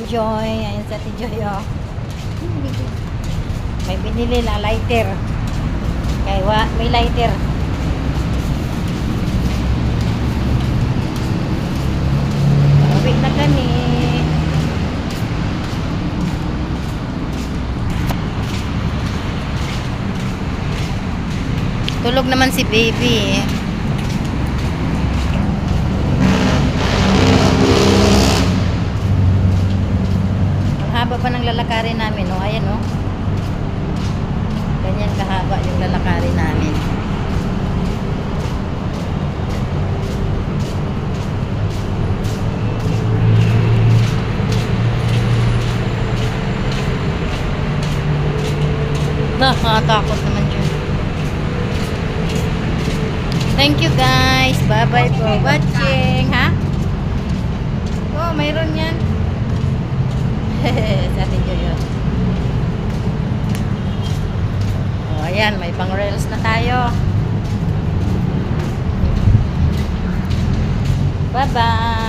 Joy, ayun sa Joy, oh. May binili na lighter. Kaya may lighter. Uwi na kami. Tulog naman si baby. Ang haba pa ng lalakarin namin, oh. Ayan, oh. Ganyan kahaba yung lalakarin namin. Nakakatakot naman dyan. Thank you guys. Bye-bye for watching. Ha? Oh, mayroon yan. Sa atin yun. Oh, ayan. May pang reels na tayo. Bye-bye.